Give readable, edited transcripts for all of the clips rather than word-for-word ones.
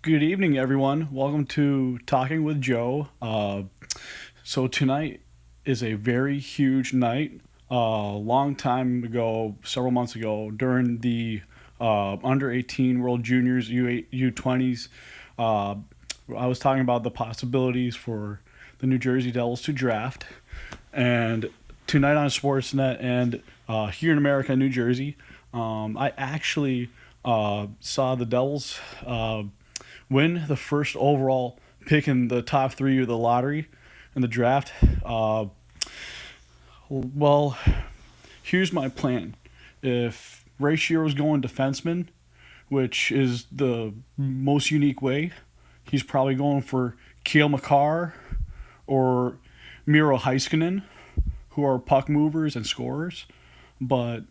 Good evening, everyone. Welcome to Talking with Joe. So tonight is a very huge night. A long time ago, several months ago, during the under 18 World Juniors U20s, uh, I was talking about the possibilities for the New Jersey Devils to draft. And tonight on Sportsnet and here in America, New Jersey, I actually saw the Devils win the first overall pick in the top three of the lottery in the draft. Well, here's my plan. If Ray Shiro's going defenseman, which is the most unique way, he's probably going for Kale McCarr or Miro Heiskanen, who are puck movers and scorers. But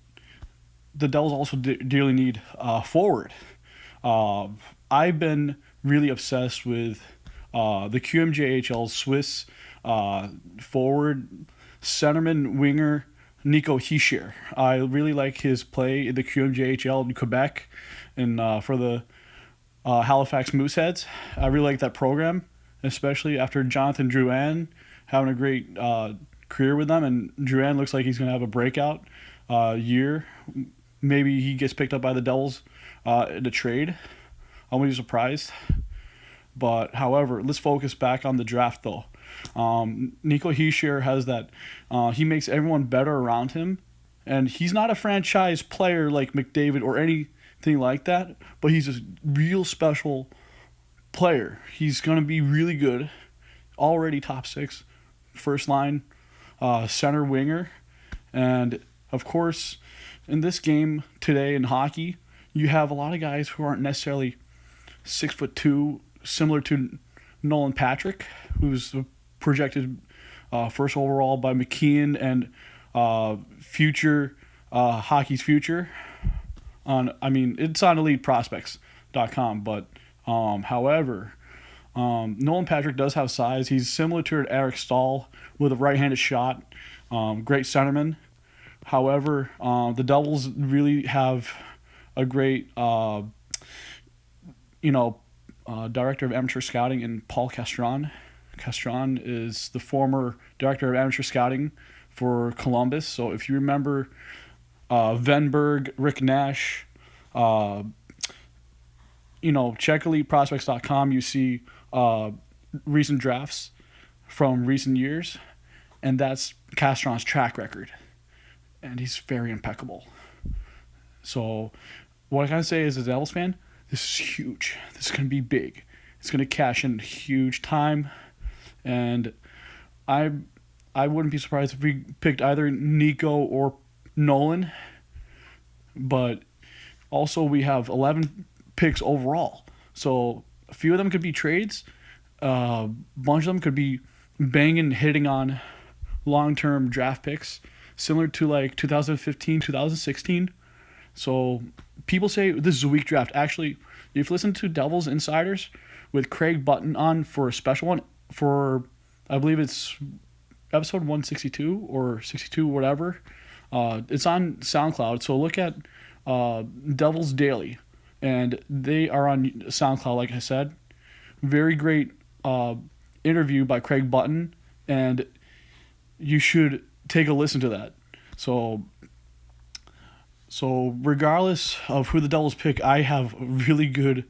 the Devils also dearly need forward. Uh, I've been really obsessed with the QMJHL Swiss forward centerman winger Nico Hischier. I really like his play in the QMJHL in Quebec and for the Halifax Mooseheads. I really like that program, especially after Jonathan Drouin having a great career with them. And Drouin looks like he's going to have a breakout year. Maybe he gets picked up by the Devils in a trade. I wouldn't be surprised. But however, let's focus back on the draft though. Nico Hischier has that. He makes everyone better around him, and he's not a franchise player like McDavid or anything like that. But he's a real special player. He's gonna be really good. Already top six, first line, center winger, and of course, in this game today in hockey, you have a lot of guys who aren't necessarily 6'2", similar to Nolan Patrick, who's projected first overall by McKeon and future hockey's future. It's on EliteProspects.com, but however, Nolan Patrick does have size. He's similar to Eric Stahl with a right-handed shot. Great centerman. However, the Devils really have a great, director of amateur scouting in Paul Castron. Castron is the former director of amateur scouting for Columbus. So if you remember Venberg, Rick Nash, check EliteProspects.com. You see recent drafts from recent years, and that's Castron's track record. And he's very impeccable. So what I can say as a Devils fan, this is huge. This is going to be big. It's going to cash in huge time, and I I wouldn't be surprised if we picked either Nico or Nolan. But also we have 11 picks overall, so a few of them could be trades. A bunch of them could be banging, hitting on long-term draft picks, similar to like 2015, 2016. So people say this is a weak draft. Actually, if you listen to Devils Insiders with Craig Button on for a special one for, I believe it's episode 162 or 62, whatever. It's on SoundCloud. So look at Devils Daily, and they are on SoundCloud. Like I said, very great interview by Craig Button, and you should take a listen to that. So regardless of who the Devils pick, I have really good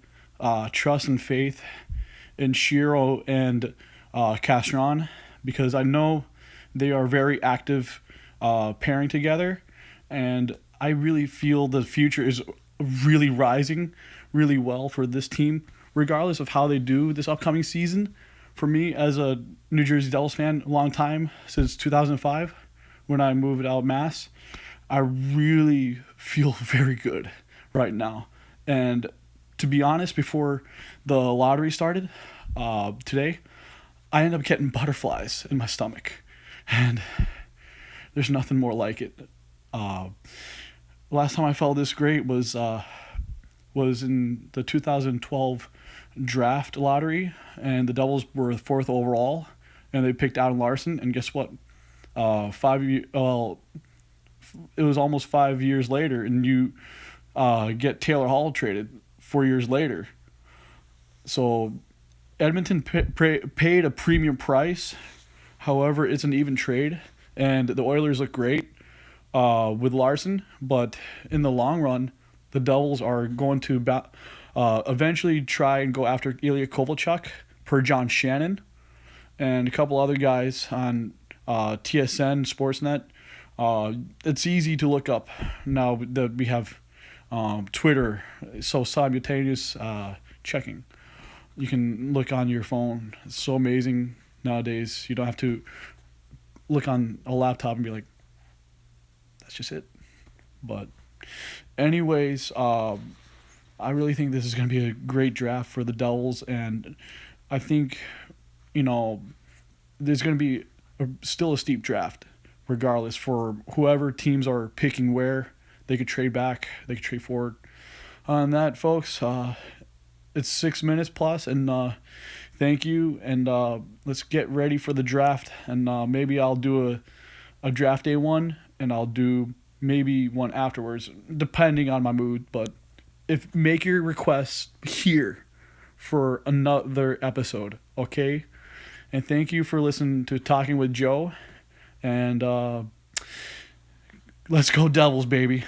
trust and faith in Shiro and Castron, because I know they are very active pairing together, and I really feel the future is really rising really well for this team, regardless of how they do this upcoming season. For me, as a New Jersey Devils fan, a long time, since 2005, when I moved out of Mass, I really feel very good right now. And to be honest, before the lottery started today, I ended up getting butterflies in my stomach. And there's nothing more like it. Last time I felt this great was in the 2012 draft lottery, and the Devils were fourth overall, and they picked Adam Larson. And guess what? It was almost 5 years later, and you get Taylor Hall traded 4 years later. So Edmonton paid a premium price. However, it's an even trade, and the Oilers look great with Larson. But in the long run, the Devils are going to eventually try and go after Ilya Kovalchuk per John Shannon and a couple other guys on TSN Sportsnet. It's easy to look up now that we have Twitter, so simultaneous checking. You can look on your phone. It's so amazing nowadays. You don't have to look on a laptop and be like, that's just it. But anyways, I really think this is going to be a great draft for the Devils, and I think, there's going to be still a steep draft regardless for whoever teams are picking where. They could trade back, they could trade forward. On that, folks, it's 6 minutes plus, and thank you. And let's get ready for the draft. And maybe I'll do a draft day one, and I'll do maybe one afterwards, depending on my mood. But make your requests here for another episode, okay? And thank you for listening to Talking with Joe. And let's go Devils, baby.